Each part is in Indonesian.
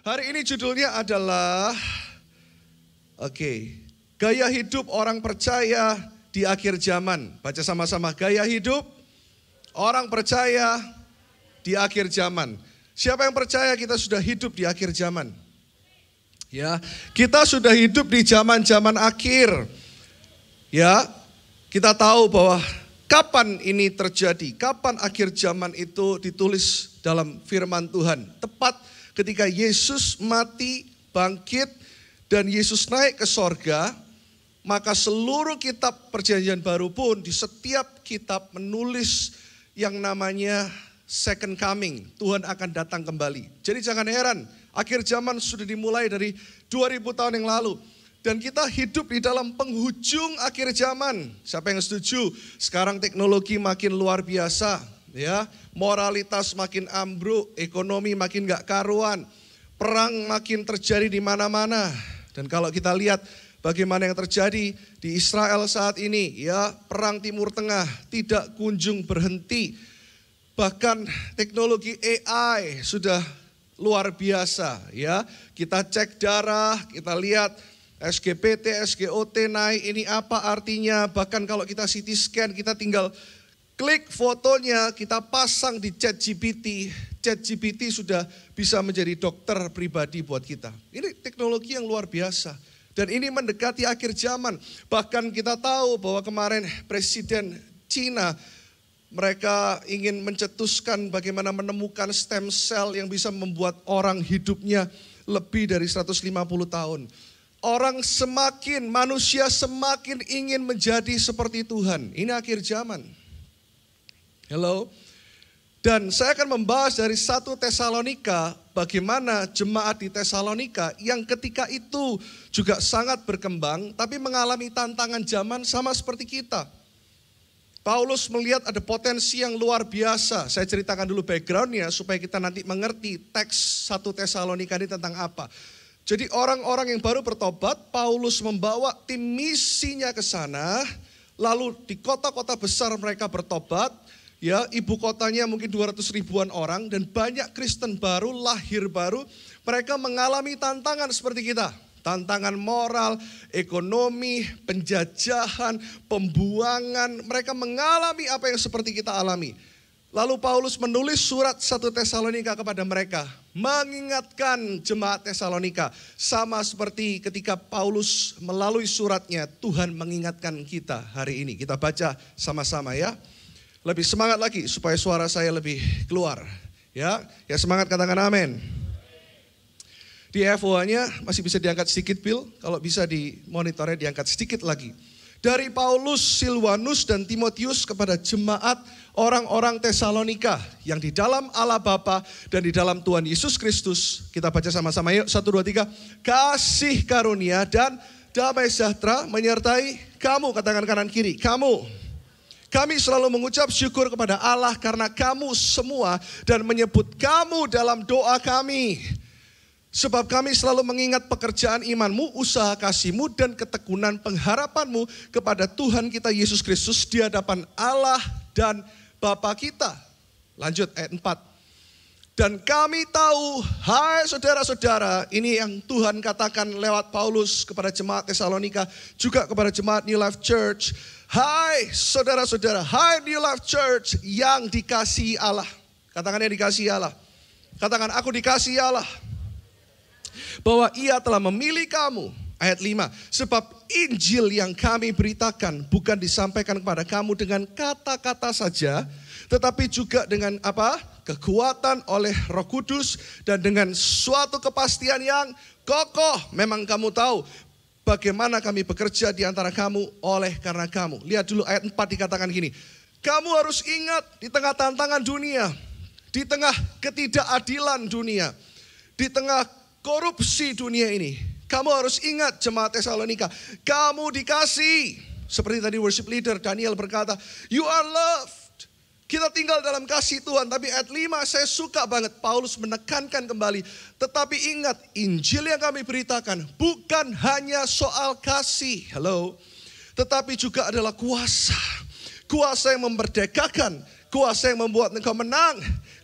Hari ini judulnya adalah gaya hidup orang percaya di akhir zaman. Baca sama-sama, gaya hidup orang percaya di akhir zaman. Siapa yang percaya kita sudah hidup di akhir zaman? Ya, kita sudah hidup di zaman-zaman akhir. Ya, kita tahu bahwa kapan ini terjadi, kapan akhir zaman itu ditulis dalam firman Tuhan. Tepat ketika Yesus mati, bangkit, dan Yesus naik ke sorga, maka seluruh kitab perjanjian baru pun di setiap kitab menulis yang namanya second coming. Tuhan akan datang kembali. Jadi jangan heran, akhir zaman sudah dimulai dari 2000 tahun yang lalu. Dan kita hidup di dalam penghujung akhir zaman. Siapa yang setuju? Sekarang teknologi makin luar biasa. Ya, moralitas makin ambruk, ekonomi makin gak karuan, perang makin terjadi di mana-mana. Dan kalau kita lihat bagaimana yang terjadi di Israel saat ini, ya, perang Timur Tengah tidak kunjung berhenti. Bahkan teknologi AI sudah luar biasa, ya. Kita cek darah, kita lihat SGPT, SGOT naik, ini apa artinya? Bahkan kalau kita CT scan, kita tinggal klik fotonya, kita pasang di ChatGPT. ChatGPT sudah bisa menjadi dokter pribadi buat kita. Ini teknologi yang luar biasa. Dan ini mendekati akhir zaman. Bahkan kita tahu bahwa kemarin Presiden Cina, mereka ingin mencetuskan bagaimana menemukan stem cell yang bisa membuat orang hidupnya lebih dari 150 tahun. Manusia semakin ingin menjadi seperti Tuhan. Ini akhir zaman. Hello. Dan saya akan membahas dari 1 Tesalonika, bagaimana jemaat di Tesalonika yang ketika itu juga sangat berkembang, tapi mengalami tantangan zaman sama seperti kita. Paulus melihat ada potensi yang luar biasa. Saya ceritakan dulu backgroundnya supaya kita nanti mengerti teks 1 Tesalonika ini tentang apa. Jadi orang-orang yang baru bertobat, Paulus membawa tim misinya ke sana, lalu di kota-kota besar mereka bertobat. Ya, ibu kotanya mungkin 200 ribuan orang dan banyak Kristen baru, lahir baru. Mereka mengalami tantangan seperti kita. Tantangan moral, ekonomi, penjajahan, pembuangan. Mereka mengalami apa yang seperti kita alami. Lalu Paulus menulis surat 1 Tesalonika kepada mereka. Mengingatkan jemaat Tesalonika. Sama seperti ketika Paulus melalui suratnya, Tuhan mengingatkan kita hari ini. Kita baca sama-sama ya. Lebih semangat lagi supaya suara saya lebih keluar. Ya semangat, katakan amin. Di FOA-nya masih bisa diangkat sedikit, Bill. Kalau bisa di monitornya diangkat sedikit lagi. Dari Paulus, Silwanus, dan Timotius kepada jemaat orang-orang Tesalonika yang di dalam Allah Bapa dan di dalam Tuhan Yesus Kristus. Kita baca sama-sama yuk, 1, 2, 3. Kasih karunia dan damai sejahtera menyertai kamu, katakan kanan kiri, kamu. Kami selalu mengucap syukur kepada Allah karena kamu semua dan menyebut kamu dalam doa kami. Sebab kami selalu mengingat pekerjaan imanmu, usaha kasihmu, dan ketekunan pengharapanmu kepada Tuhan kita Yesus Kristus di hadapan Allah dan Bapa kita. Lanjut ayat 4. Dan kami tahu, hai saudara-saudara, ini yang Tuhan katakan lewat Paulus kepada jemaat Tesalonika, juga kepada jemaat New Life Church. Hai saudara-saudara, hai New Life Church yang dikasihi Allah. Katakan yang dikasihi Allah. Katakan aku dikasihi Allah. Bahwa ia telah memilih kamu. Ayat 5. Sebab Injil yang kami beritakan bukan disampaikan kepada kamu dengan kata-kata saja, tetapi juga dengan apa? Kekuatan oleh Roh Kudus dan dengan suatu kepastian yang kokoh. Memang kamu tahu bagaimana kami bekerja di antara kamu oleh karena kamu. Lihat dulu ayat 4 dikatakan gini. Kamu harus ingat di tengah tantangan dunia, di tengah ketidakadilan dunia, di tengah korupsi dunia ini. Kamu harus ingat jemaat Tesalonika, kamu dikasih. Seperti tadi worship leader Daniel berkata, you are loved. Kita tinggal dalam kasih Tuhan. Tapi ayat 5 saya suka banget. Paulus menekankan kembali. Tetapi ingat, Injil yang kami beritakan bukan hanya soal kasih. Hello. Tetapi juga adalah kuasa. Kuasa yang memerdekakan. Kuasa yang membuat engkau menang.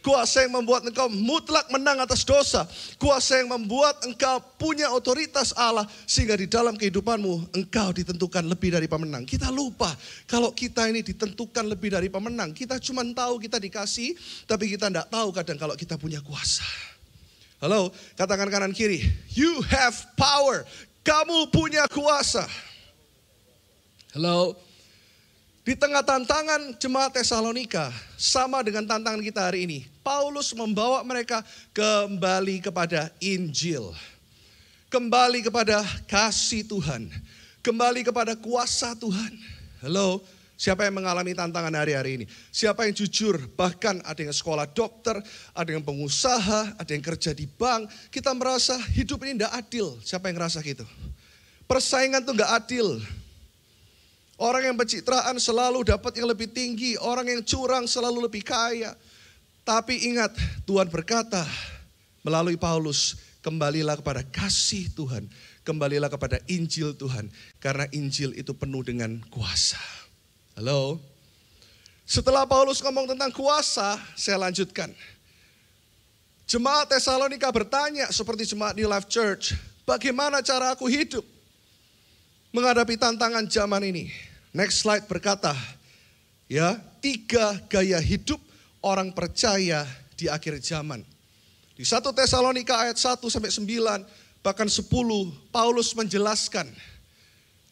Kuasa yang membuat engkau mutlak menang atas dosa. Kuasa yang membuat engkau punya otoritas Allah. Sehingga di dalam kehidupanmu engkau ditentukan lebih dari pemenang. Kita lupa kalau kita ini ditentukan lebih dari pemenang. Kita cuma tahu kita dikasih, tapi kita tidak tahu kadang kalau kita punya kuasa. Halo, katakan kanan kiri. You have power. Kamu punya kuasa. Halo. Di tengah tantangan jemaat Tesalonika, sama dengan tantangan kita hari ini, Paulus membawa mereka kembali kepada Injil. Kembali kepada kasih Tuhan. Kembali kepada kuasa Tuhan. Halo, siapa yang mengalami tantangan hari-hari ini? Siapa yang jujur? Bahkan ada yang sekolah dokter, ada yang pengusaha, ada yang kerja di bank. Kita merasa hidup ini tidak adil. Siapa yang ngerasa gitu? Persaingan itu nggak adil. Orang yang pencitraan selalu dapat yang lebih tinggi. Orang yang curang selalu lebih kaya. Tapi ingat, Tuhan berkata melalui Paulus, kembalilah kepada kasih Tuhan. Kembalilah kepada Injil Tuhan. Karena Injil itu penuh dengan kuasa. Halo? Setelah Paulus ngomong tentang kuasa, saya lanjutkan. Jemaat Tesalonika bertanya seperti jemaat New Life Church, bagaimana cara aku hidup menghadapi tantangan zaman ini? Next slide berkata, ya, 3 gaya hidup orang percaya di akhir zaman. Di 1 Tesalonika ayat 1 sampai 9, bahkan 10, Paulus menjelaskan,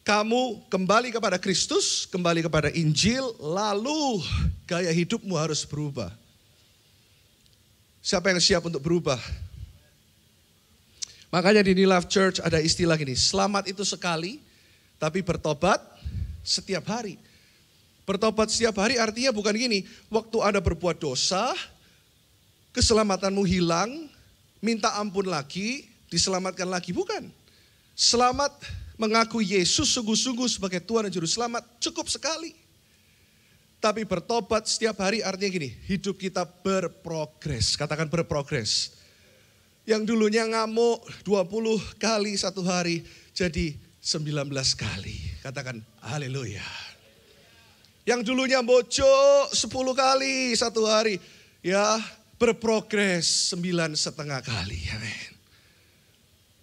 kamu kembali kepada Kristus, kembali kepada Injil, lalu gaya hidupmu harus berubah. Siapa yang siap untuk berubah? Makanya di New Life Church ada istilah gini, selamat itu sekali, tapi bertobat setiap hari. Bertobat setiap hari artinya bukan gini, waktu Anda berbuat dosa, keselamatanmu hilang, minta ampun lagi, diselamatkan lagi. Bukan. Selamat mengaku Yesus sungguh-sungguh sebagai Tuhan dan Juru Selamat cukup sekali. Tapi bertobat setiap hari artinya gini, hidup kita berprogres. Katakan berprogres. Yang dulunya ngamuk 20 kali satu hari jadi 19 kali. Katakan haleluya. Yang dulunya bocok 10 kali satu hari. Ya berprogres 9,5 kali. Amin.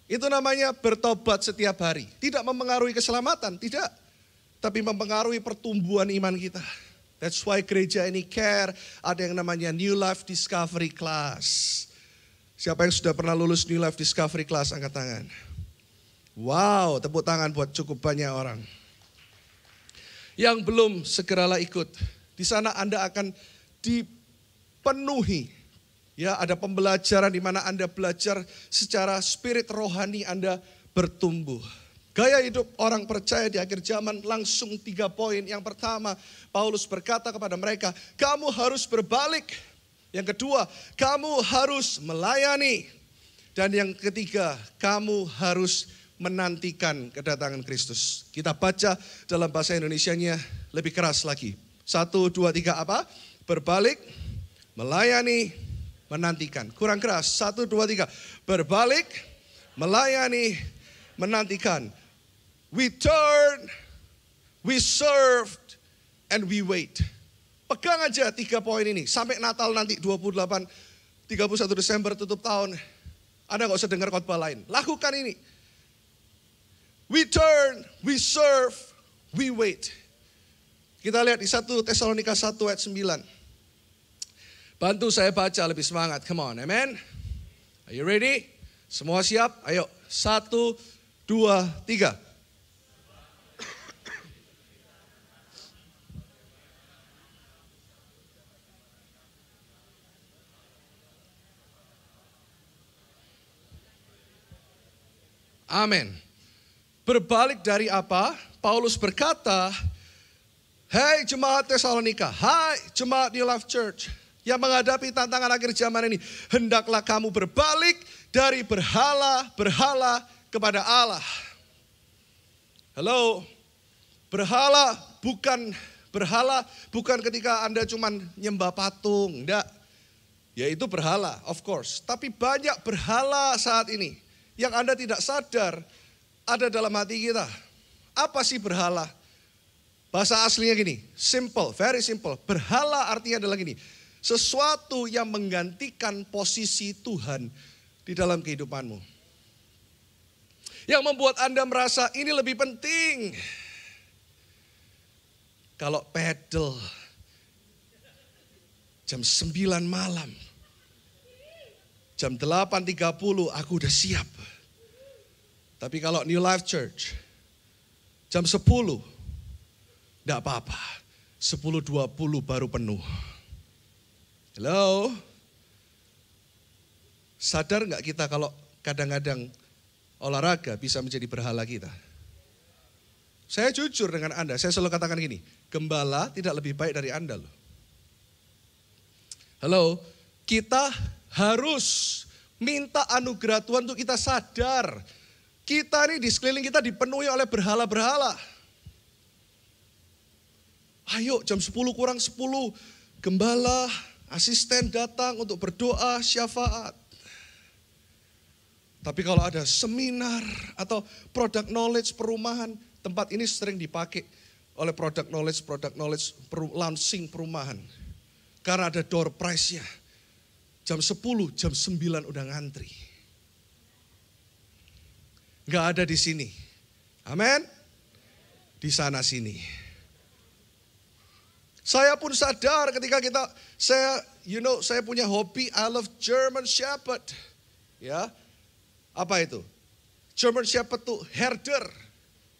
Itu namanya bertobat setiap hari. Tidak mempengaruhi keselamatan, tidak. Tapi mempengaruhi pertumbuhan iman kita. That's why gereja ini care. Ada yang namanya New Life Discovery Class. Siapa yang sudah pernah lulus New Life Discovery Class? Angkat tangan. Wow, tepuk tangan buat cukup banyak orang. Yang belum, segeralah ikut. Di sana Anda akan dipenuhi. Ya, ada pembelajaran di mana Anda belajar secara spirit rohani Anda bertumbuh. Gaya hidup orang percaya di akhir zaman langsung 3 poin. Yang pertama, Paulus berkata kepada mereka, kamu harus berbalik. Yang kedua, kamu harus melayani. Dan yang ketiga, kamu harus menantikan kedatangan Kristus. Kita baca dalam bahasa Indonesianya lebih keras lagi. 1, 2, 3 apa? Berbalik, melayani, menantikan. Kurang keras. 1, 2, 3. Berbalik, melayani, menantikan. We turn, we served, and we wait. Pegang aja 3 poin ini. Sampai Natal nanti 28, 31 Desember tutup tahun. Anda gak usah dengar khotbah lain. Lakukan ini. We turn, we serve, we wait. Kita lihat di 1 Tesalonika 1 ayat 9. Bantu saya baca lebih semangat. Come on, amen. Are you ready? Semua siap? Ayo, 1, 2, 3. Amin. Berbalik dari apa? Paulus berkata, hai jemaat Tesalonika, hai jemaat New Life Church yang menghadapi tantangan akhir zaman ini, hendaklah kamu berbalik dari berhala kepada Allah. Halo, berhala bukan ketika Anda cuma nyembah patung, enggak. Ya itu berhala, of course. Tapi banyak berhala saat ini yang Anda tidak sadar ada dalam hati kita. Apa sih berhala? Bahasa aslinya gini, simple, very simple. Berhala artinya adalah gini, Sesuatu yang menggantikan posisi Tuhan di dalam kehidupanmu. Yang membuat Anda merasa ini lebih penting. Kalau pedal jam 9 malam, jam 8.30 aku udah siap. Tapi kalau New Life Church, jam 10, enggak apa-apa. 10.20 baru penuh. Halo? Sadar enggak kita kalau kadang-kadang olahraga bisa menjadi berhala kita? Saya jujur dengan Anda, saya selalu katakan gini, gembala tidak lebih baik dari Anda loh. Halo, kita harus minta anugerah Tuhan untuk kita sadar. Kita ini di sekeliling kita dipenuhi oleh berhala-berhala. Ayo jam 10 kurang 10, gembala, asisten datang untuk berdoa, syafaat. Tapi kalau ada seminar atau product knowledge perumahan, tempat ini sering dipakai oleh product knowledge launching perumahan. Karena ada door prize-nya. Jam 10, jam 9 udah ngantri. Nggak ada di sini. Amin. Di sana sini. Saya pun sadar ketika saya punya hobi, I love German Shepherd. Ya. Apa itu? German Shepherd itu herder.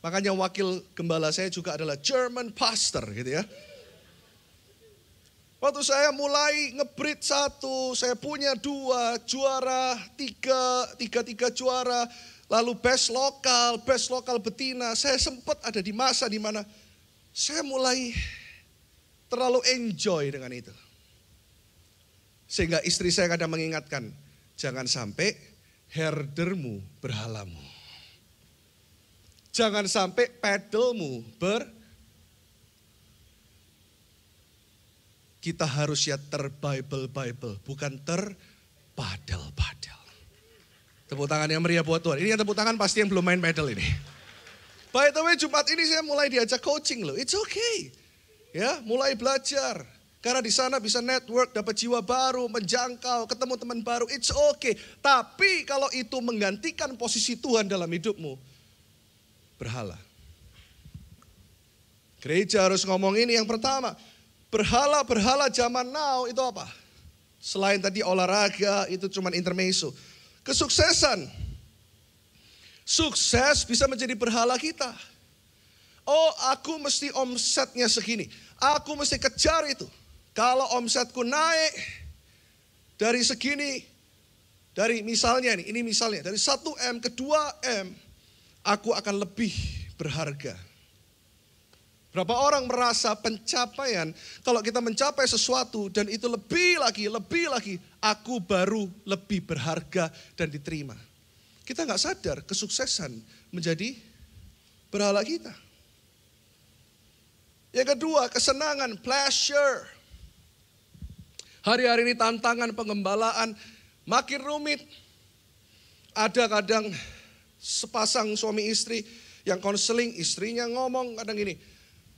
Makanya wakil gembala saya juga adalah German pastor gitu ya. Waktu saya mulai ngebreed 1, saya punya 2, juara 3 juara. Lalu best lokal betina. Saya sempat ada di masa di mana saya mulai terlalu enjoy dengan itu. Sehingga istri saya kadang mengingatkan, jangan sampai herdermu berhalamu. Jangan sampai pedalmu kita harus ya terbible, bukan terpadel. Tepuk tangan yang meriah buat Tuhan. Ini yang tepuk tangan pasti yang belum main pedal ini. By the way, Jumat ini saya mulai diajak coaching loh. It's okay. Ya, mulai belajar. Karena di sana bisa network, dapat jiwa baru, menjangkau, ketemu teman baru. It's okay. Tapi kalau itu menggantikan posisi Tuhan dalam hidupmu, berhala. Gereja harus ngomong ini yang pertama. Berhala-berhala zaman now itu apa? Selain tadi olahraga, itu cuma intermezzo. Kesuksesan. Sukses bisa menjadi berhala kita. Oh, aku mesti omsetnya segini. Aku mesti kejar itu. Kalau omsetku naik dari segini, dari misalnya nih, ini misalnya dari 1M ke 2M, aku akan lebih berharga. Berapa orang merasa pencapaian, kalau kita mencapai sesuatu dan itu lebih lagi, aku baru lebih berharga dan diterima. Kita nggak sadar kesuksesan menjadi berhala kita. Yang kedua, kesenangan, pleasure. Hari-hari ini tantangan pengembalaan makin rumit. Ada kadang sepasang suami istri yang konseling, istrinya ngomong kadang gini,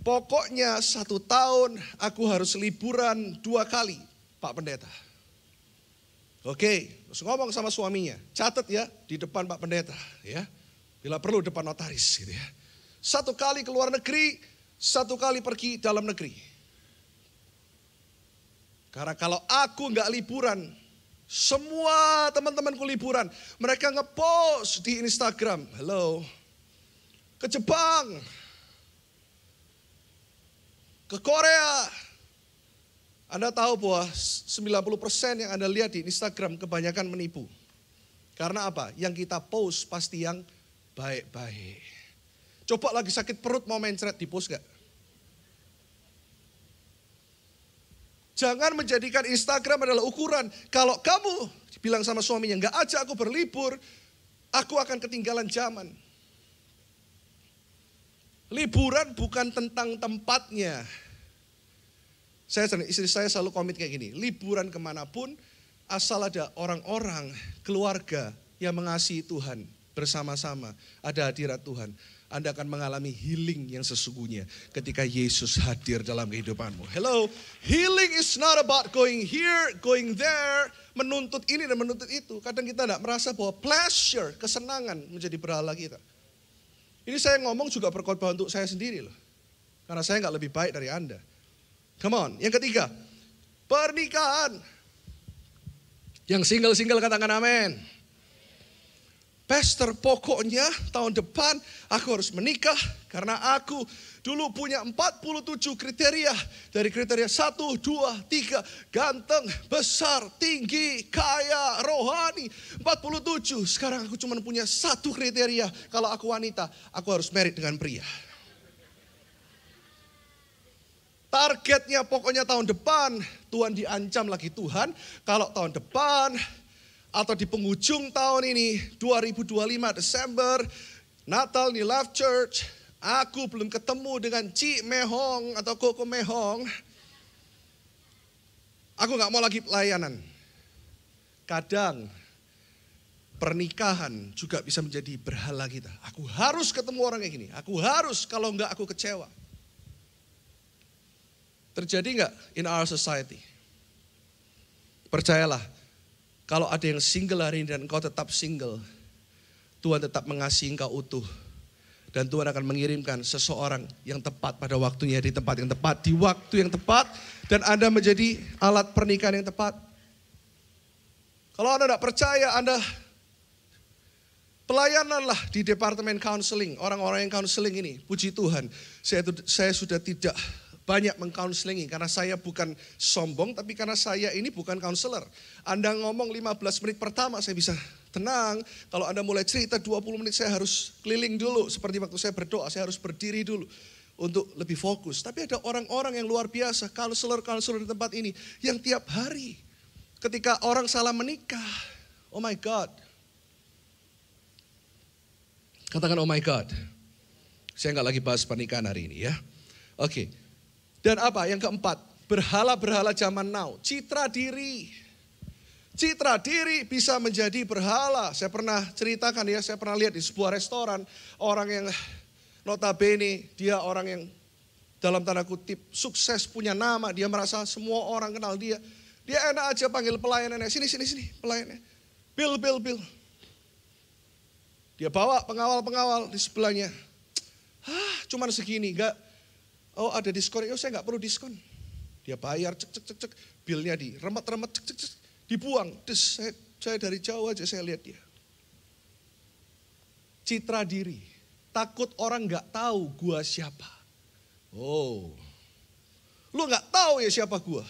pokoknya 1 tahun aku harus liburan 2 kali, Pak Pendeta. Oke, terus ngomong sama suaminya, catat ya di depan Pak Pendeta, ya, bila perlu depan notaris, gitu ya. 1 kali ke luar negeri, 1 kali pergi dalam negeri. Karena kalau aku nggak liburan, semua teman-temanku liburan, mereka ngepost di Instagram, halo, ke Jepang, ke Korea. Anda tahu bahwa 90% yang Anda lihat di Instagram kebanyakan menipu. Karena apa? Yang kita post pasti yang baik-baik. Coba lagi sakit perut mau mencret, di post gak? Jangan menjadikan Instagram adalah ukuran. Kalau kamu bilang sama suaminya, gak ajak aku berlibur, aku akan ketinggalan zaman. Liburan bukan tentang tempatnya. Istri saya selalu komit kayak gini, liburan kemanapun asal ada orang-orang, keluarga yang mengasihi Tuhan bersama-sama, ada hadirat Tuhan. Anda akan mengalami healing yang sesungguhnya ketika Yesus hadir dalam kehidupanmu. Hello, healing is not about going here, going there, menuntut ini dan menuntut itu. Kadang kita tidak merasa bahwa pleasure, kesenangan menjadi berhala kita. Ini saya ngomong juga berkhotbah untuk saya sendiri loh. Karena saya nggak lebih baik dari Anda. Come on, yang ketiga, pernikahan. Yang single-single katakan amin. Pastor, pokoknya tahun depan aku harus menikah karena aku dulu punya 47 kriteria. Dari kriteria 1, 2, 3, ganteng, besar, tinggi, kaya, rohani. 47, sekarang aku cuma punya 1 kriteria. Kalau aku wanita, aku harus married dengan pria. Targetnya pokoknya tahun depan, Tuhan diancam lagi Tuhan. Kalau tahun depan atau di penghujung tahun ini, 2025 Desember, Natal di Love Church, aku belum ketemu dengan Ci Mehong atau Koko Mehong. Aku gak mau lagi pelayanan. Kadang pernikahan juga bisa menjadi berhala kita. Aku harus ketemu orang kayak gini. Aku harus, kalau enggak aku kecewa. Terjadi enggak in our society? Percayalah, kalau ada yang single hari ini dan engkau tetap single, Tuhan tetap mengasihi engkau utuh. Dan Tuhan akan mengirimkan seseorang yang tepat pada waktunya, di tempat yang tepat, di waktu yang tepat. Dan Anda menjadi alat pernikahan yang tepat. Kalau Anda tidak percaya, Anda pelayananlah di departemen counseling. Orang-orang yang counseling ini, puji Tuhan, saya sudah tidak banyak mengcounselingi karena saya bukan sombong, tapi karena saya ini bukan counselor. Anda ngomong 15 menit pertama saya bisa tenang. Kalau Anda mulai cerita 20 menit saya harus keliling dulu. Seperti waktu saya berdoa, saya harus berdiri dulu untuk lebih fokus. Tapi ada orang-orang yang luar biasa, counselor di tempat ini, yang tiap hari ketika orang salah menikah, oh my God. Katakan oh my God. Saya nggak lagi bahas pernikahan hari ini ya. Oke. Dan apa? Yang keempat, berhala-berhala zaman now. Citra diri. Citra diri bisa menjadi berhala. Saya pernah ceritakan ya, saya pernah lihat di sebuah restoran. Orang yang notabene, dia orang yang dalam tanda kutip sukses, punya nama. Dia merasa semua orang kenal dia. Dia enak aja panggil pelayanannya. Sini, pelayannya. Bill. Dia bawa pengawal-pengawal di sebelahnya. Cuman segini, enggak. Oh ada diskon, saya nggak perlu diskon. Dia bayar, cek, bilnya diremet, cek, dibuang. Saya dari jauh aja saya lihat dia. Citra diri, takut orang nggak tahu gua siapa. Oh, lu nggak tahu ya siapa gua.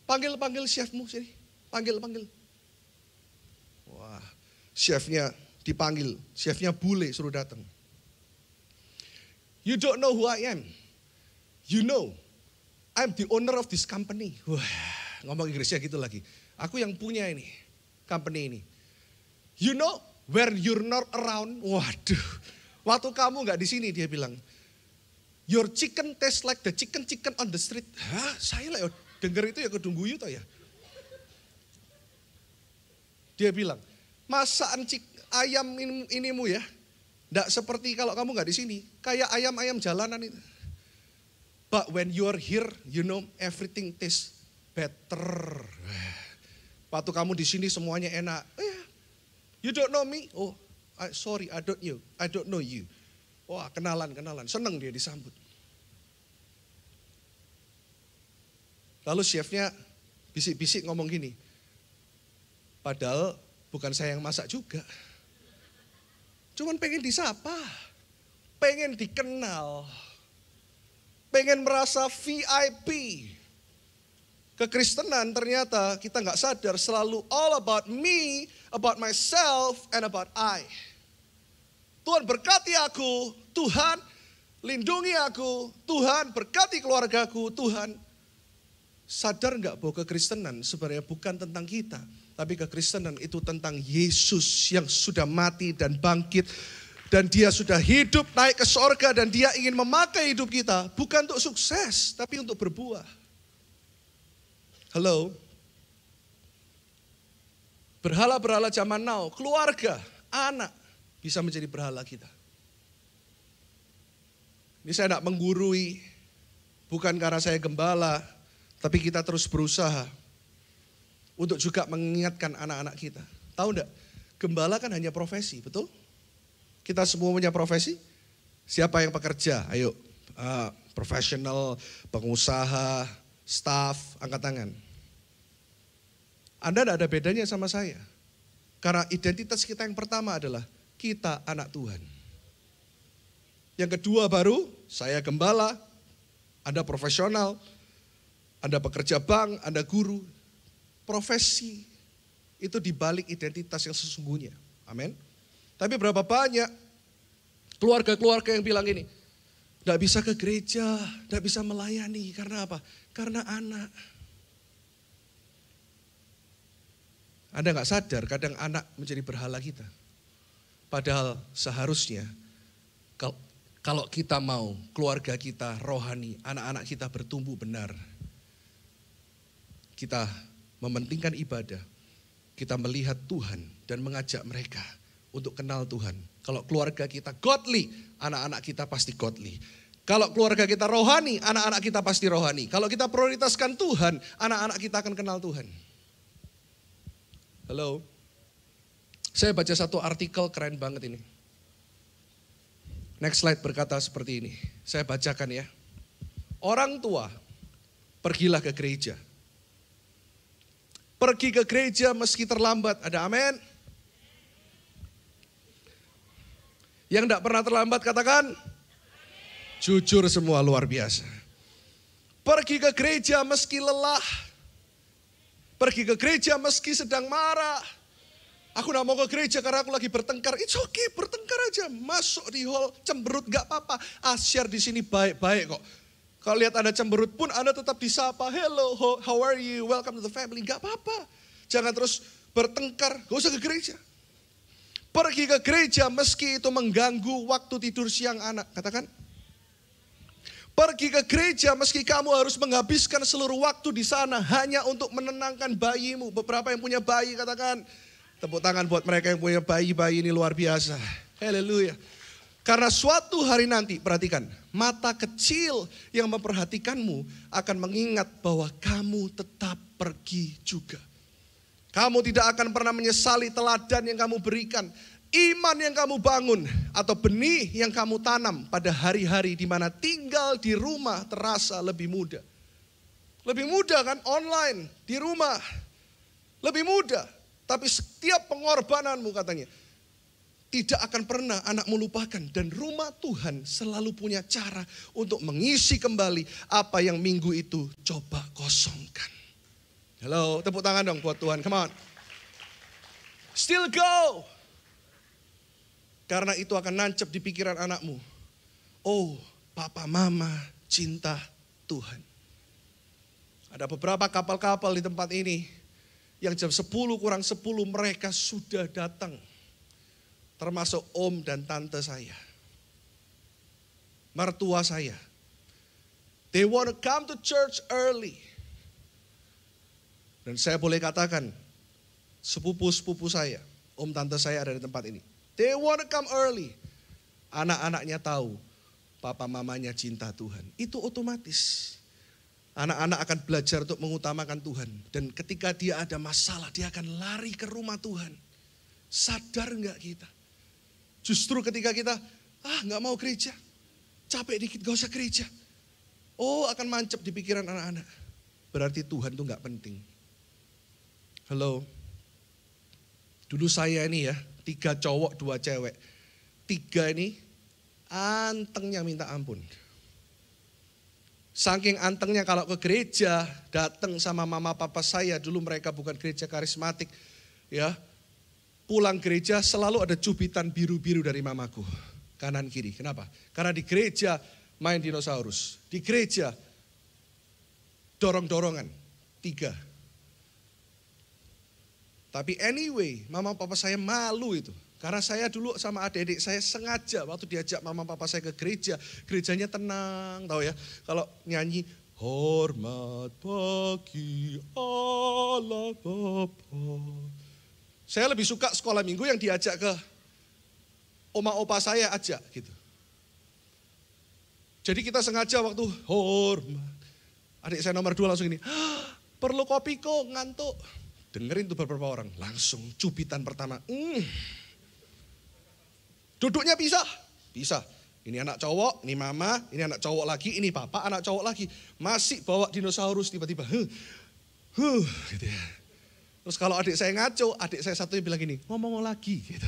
Panggil chefmu sini, panggil. Wah, chefnya dipanggil, chefnya bule suruh datang. You don't know who I am. You know, I'm the owner of this company. Wah, ngomong Inggrisnya gitu lagi. Aku yang punya ini, company ini. You know, where you're not around. Waduh, waktu kamu nggak di sini dia bilang, your chicken tastes like the chicken on the street. Hah, saya lah denger itu ya kedungguyu toh ya. Dia bilang, masakan ayam inimu ya. Tidak seperti kalau kamu nggak di sini, kayak ayam-ayam jalanan itu. But when you're here, you know everything tastes better. Waktu kamu di sini semuanya enak. You don't know me? Oh, sorry, I don't know you. Wah, kenalan. Seneng dia disambut. Lalu chefnya bisik-bisik ngomong gini. Padahal bukan saya yang masak juga. Cuman pengen disapa, pengen dikenal, pengen merasa VIP. Kekristenan ternyata kita nggak sadar selalu all about me, about myself, and about I. Tuhan berkati aku, Tuhan lindungi aku, Tuhan berkati keluargaku, Tuhan. Sadar nggak bahwa kekristenan sebenarnya bukan tentang kita. Tapi kekristenan itu tentang Yesus yang sudah mati dan bangkit. Dan dia sudah hidup naik ke sorga dan dia ingin memakai hidup kita. Bukan untuk sukses, tapi untuk berbuah. Halo? Berhala-berhala zaman now, keluarga, anak bisa menjadi berhala kita. Ini saya tidak menggurui, bukan karena saya gembala, tapi kita terus berusaha untuk juga mengingatkan anak-anak kita. Tahu enggak, gembala kan hanya profesi, betul? Kita semua punya profesi. Siapa yang pekerja? Ayo, profesional, pengusaha, staff, angkat tangan. Anda tidak ada bedanya sama saya. Karena identitas kita yang pertama adalah kita anak Tuhan. Yang kedua baru, saya gembala, Anda profesional, Anda pekerja bank, Anda guru. Profesi itu dibalik identitas yang sesungguhnya. Amin. Tapi berapa banyak keluarga-keluarga yang bilang ini, tidak bisa ke gereja, tidak bisa melayani. Karena apa? Karena anak. Anda nggak sadar kadang anak menjadi berhala kita. Padahal seharusnya kalau kita mau keluarga kita rohani, anak-anak kita bertumbuh benar. Kita mementingkan ibadah. Kita melihat Tuhan dan mengajak mereka untuk kenal Tuhan. Kalau keluarga kita godly, anak-anak kita pasti godly. Kalau keluarga kita rohani, anak-anak kita pasti rohani. Kalau kita prioritaskan Tuhan, anak-anak kita akan kenal Tuhan. Halo, saya baca satu artikel keren banget ini. Next slide berkata seperti ini, saya bacakan ya. Orang tua, pergilah ke gereja. Pergi ke gereja meski terlambat, ada amin. Yang tidak pernah terlambat katakan, jujur semua luar biasa. Pergi ke gereja meski lelah. Pergi ke gereja meski sedang marah. Aku gak mau ke gereja karena aku lagi bertengkar. It's okay, bertengkar aja. Masuk di hall, cemberut gak apa-apa. Asyar di sini baik-baik kok. Kalau lihat Anda cemberut pun Anda tetap disapa. Hello, how are you? Welcome to the family. Gak apa-apa. Jangan terus bertengkar. Gak usah ke gereja. Pergi ke gereja meski itu mengganggu waktu tidur siang anak. Katakan. Pergi ke gereja meski kamu harus menghabiskan seluruh waktu di sana hanya untuk menenangkan bayimu. Beberapa yang punya bayi katakan, tepuk tangan buat mereka yang punya bayi-bayi ini luar biasa. Haleluya. Karena suatu hari nanti, perhatikan, mata kecil yang memperhatikanmu akan mengingat bahwa kamu tetap pergi juga. Kamu tidak akan pernah menyesali teladan yang kamu berikan. Iman yang kamu bangun atau benih yang kamu tanam pada hari-hari di mana tinggal di rumah terasa lebih mudah. Lebih mudah kan online, di rumah. Lebih mudah. Tapi setiap pengorbananmu katanya, tidak akan pernah anakmu lupakan. Dan rumah Tuhan selalu punya cara untuk mengisi kembali apa yang minggu itu coba kosongkan. Halo, tepuk tangan dong buat Tuhan, come on. Still go. Karena itu akan nancep di pikiran anakmu. Oh, papa mama cinta Tuhan. Ada beberapa kapal-kapal di tempat ini yang jam 10 kurang 10 mereka sudah datang. Termasuk om dan tante saya. Mertua saya. They want to come to church early. Dan saya boleh katakan, sepupu-sepupu saya, om tante saya ada di tempat ini. They want to come early. Anak-anaknya tahu papa mamanya cinta Tuhan. Itu otomatis. Anak-anak akan belajar untuk mengutamakan Tuhan. Dan ketika dia ada masalah, dia akan lari ke rumah Tuhan. Sadar enggak kita? Justru ketika kita, enggak mau gereja. Capek dikit, gak usah gereja. Oh, akan mancep di pikiran anak-anak. Berarti Tuhan itu enggak penting. Halo. Dulu saya ini ya, 3 cowok, 2 cewek. 3 ini antengnya minta ampun. Saking antengnya kalau ke gereja, datang sama mama papa saya, dulu mereka bukan gereja karismatik. Ya, pulang gereja selalu ada cubitan biru-biru dari mamaku. Kanan kiri, kenapa? Karena di gereja main dinosaurus. Di gereja dorong-dorongan, 3. Tapi anyway, mama papa saya malu itu. Karena saya dulu sama adik-adik saya sengaja waktu diajak mama papa saya ke gereja. Gerejanya tenang, tahu ya. Kalau nyanyi, hormat bagi Allah Bapa. Saya lebih suka sekolah minggu yang diajak ke oma opa saya ajak gitu. Jadi kita sengaja waktu hormat. Adik saya nomor 2 langsung ini, perlu kopi kok, ngantuk. Dengerin tuh beberapa orang, langsung cubitan pertama. Duduknya pisah. Ini anak cowok, ini mama, ini anak cowok lagi, ini papa, anak cowok lagi. Masih bawa dinosaurus tiba-tiba. Gitu ya. Terus kalau adik saya ngaco, adik saya satunya bilang gini, ngomong lagi gitu.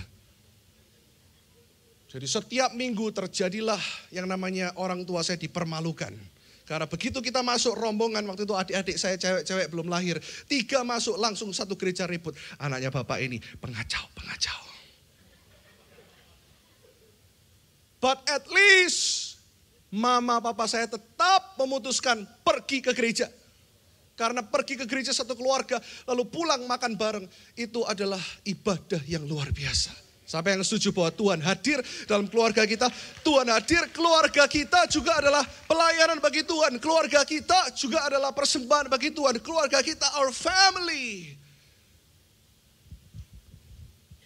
Jadi setiap minggu terjadilah yang namanya orang tua saya dipermalukan. Karena begitu kita masuk rombongan, waktu itu adik-adik saya cewek-cewek belum lahir. 3 masuk langsung satu gereja ribut. Anaknya bapak ini pengacau. But at least mama papa saya tetap memutuskan pergi ke gereja. Karena pergi ke gereja satu keluarga lalu pulang makan bareng. Itu adalah ibadah yang luar biasa. Siapa yang setuju bahwa Tuhan hadir dalam keluarga kita? Tuhan hadir, keluarga kita juga adalah pelayanan bagi Tuhan. Keluarga kita juga adalah persembahan bagi Tuhan. Keluarga kita, our family.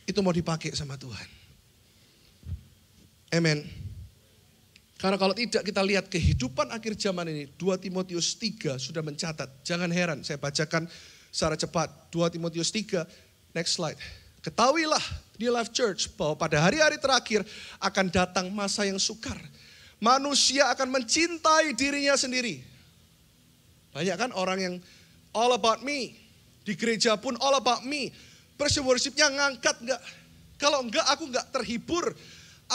Itu mau dipakai sama Tuhan. Amen. Karena kalau tidak kita lihat kehidupan akhir zaman ini, 2 Timotius 3 sudah mencatat. Jangan heran, saya bacakan secara cepat. 2 Timotius 3, next slide. Ketahuilah di Life Church bahwa pada hari-hari terakhir akan datang masa yang sukar. Manusia akan mencintai dirinya sendiri. Banyak kan orang yang all about me. Di gereja pun all about me. Praise worship-nya ngangkat enggak? Kalau enggak aku enggak terhibur.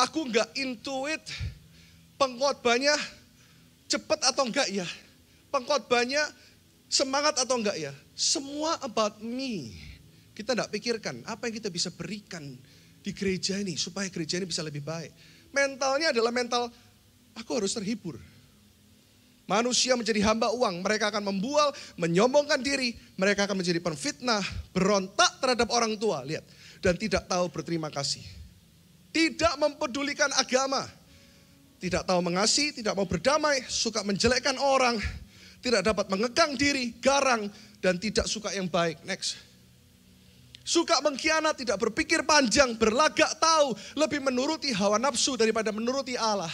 Aku enggak into it. Pengkhotbahnya cepat atau enggak ya? Pengkhotbahnya semangat atau enggak ya? Semua about me. Kita tidak pikirkan apa yang kita bisa berikan di gereja ini supaya gereja ini bisa lebih baik. Mentalnya adalah mental aku harus terhibur. Manusia menjadi hamba uang, mereka akan membual, menyombongkan diri, mereka akan menjadi penfitnah, berontak terhadap orang tua, lihat, dan tidak tahu berterima kasih. Tidak mempedulikan agama, tidak tahu mengasihi, tidak mau berdamai, suka menjelekkan orang, tidak dapat mengekang diri, garang, dan tidak suka yang baik. Next. Suka mengkhianat, tidak berpikir panjang, berlagak tahu, lebih menuruti hawa nafsu daripada menuruti Allah.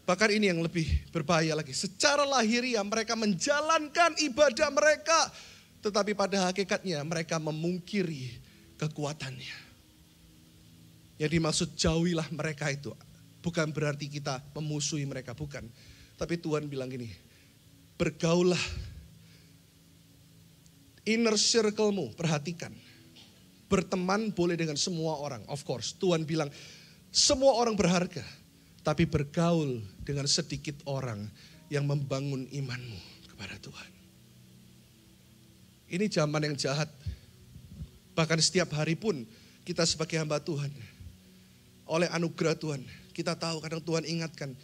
Bahkan ini yang lebih berbahaya lagi. Secara lahiriah mereka menjalankan ibadah mereka. Tetapi pada hakikatnya mereka memungkiri kekuatannya. Yang dimaksud jauhilah mereka itu. Bukan berarti kita memusuhi mereka, bukan. Tapi Tuhan bilang gini, bergaullah. Inner circle-mu, perhatikan. Berteman boleh dengan semua orang. Of course, Tuhan bilang semua orang berharga. Tapi bergaul dengan sedikit orang yang membangun imanmu kepada Tuhan. Ini zaman yang jahat. Bahkan setiap hari pun kita sebagai hamba Tuhan. Oleh anugerah Tuhan, kita tahu kadang Tuhan ingatkan.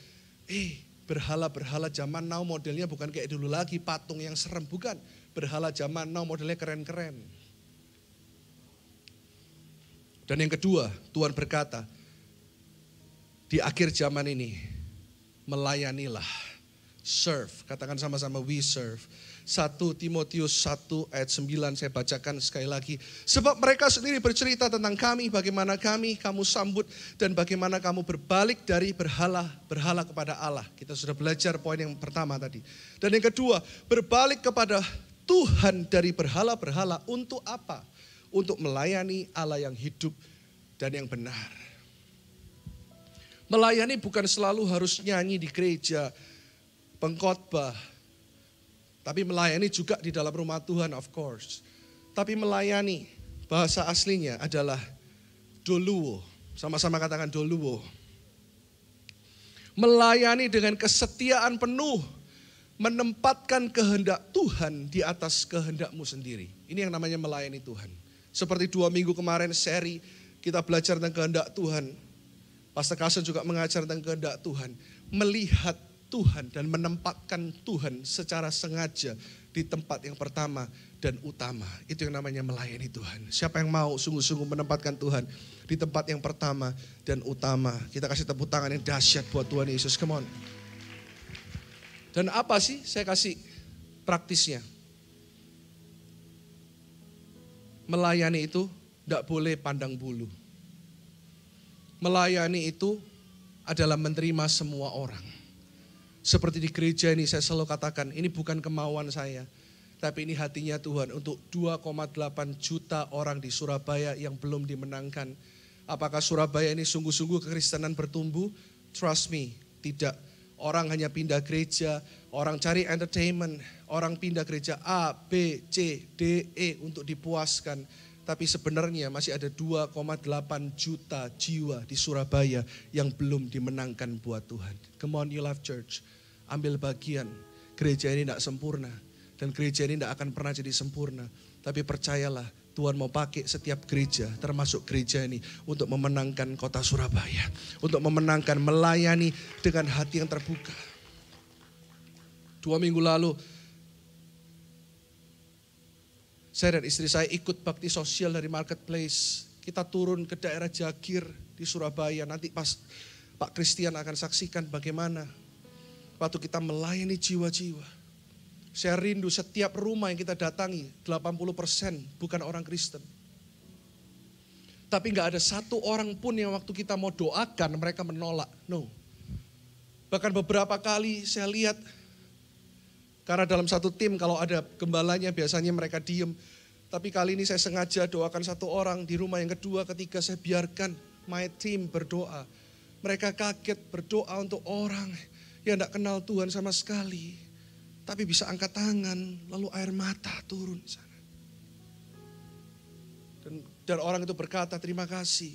Berhala-berhala zaman now modelnya bukan kayak dulu lagi, patung yang serem, bukan. Berhala zaman now modelnya keren-keren. Dan yang kedua, Tuhan berkata, di akhir zaman ini, melayanilah. Serve, katakan sama-sama we serve. 1 Timotius 1 ayat 9 saya bacakan sekali lagi. Sebab mereka sendiri bercerita tentang kami, bagaimana kamu sambut dan bagaimana kamu berbalik dari berhala kepada Allah. Kita sudah belajar poin yang pertama tadi. Dan yang kedua, berbalik kepada Tuhan dari berhala-berhala untuk apa? Untuk melayani Allah yang hidup dan yang benar. Melayani bukan selalu harus nyanyi di gereja, pengkhotbah. Tapi melayani juga di dalam rumah Tuhan, of course. Tapi melayani, bahasa aslinya adalah doluo. Sama-sama katakan doluo. Melayani dengan kesetiaan penuh. Menempatkan kehendak Tuhan di atas kehendakmu sendiri. Ini yang namanya melayani Tuhan. Seperti 2 minggu kemarin seri kita belajar tentang kehendak Tuhan. Pastor Carson juga mengajar tentang kehendak Tuhan. Melihat Tuhan dan menempatkan Tuhan secara sengaja di tempat yang pertama dan utama. Itu yang namanya melayani Tuhan. Siapa yang mau sungguh-sungguh menempatkan Tuhan di tempat yang pertama dan utama. Kita kasih tepuk tangan yang dahsyat buat Tuhan Yesus. Come on. Dan apa sih saya kasih praktisnya? Melayani itu tidak boleh pandang bulu. Melayani itu adalah menerima semua orang. Seperti di gereja ini saya selalu katakan, ini bukan kemauan saya. Tapi ini hatinya Tuhan untuk 2,8 juta orang di Surabaya yang belum dimenangkan. Apakah Surabaya ini sungguh-sungguh kekristenan bertumbuh? Trust me, tidak. Orang hanya pindah gereja, orang cari entertainment, orang pindah gereja A, B, C, D, E untuk dipuaskan. Tapi sebenarnya masih ada 2,8 juta jiwa di Surabaya yang belum dimenangkan buat Tuhan. Come on, New Life Church, ambil bagian. Gereja ini tidak sempurna dan gereja ini tidak akan pernah jadi sempurna. Tapi percayalah, Tuhan mau pakai setiap gereja, termasuk gereja ini, untuk memenangkan kota Surabaya. Untuk memenangkan, melayani dengan hati yang terbuka. 2 minggu lalu, saya dan istri saya ikut bakti sosial dari Marketplace. Kita turun ke daerah Jagir di Surabaya. Nanti pas Pak Christian akan saksikan bagaimana waktu kita melayani jiwa-jiwa. Saya rindu setiap rumah yang kita datangi, 80% bukan orang Kristen. Tapi gak ada satu orang pun yang waktu kita mau doakan mereka menolak. No. Bahkan beberapa kali saya lihat, karena dalam satu tim kalau ada gembalanya biasanya mereka diem. Tapi kali ini saya sengaja doakan satu orang, di rumah yang kedua, ketiga saya biarkan my team berdoa. Mereka kaget berdoa untuk orang yang tidak kenal Tuhan sama sekali. Tapi bisa angkat tangan, lalu air mata turun di sana. Dan orang itu berkata, terima kasih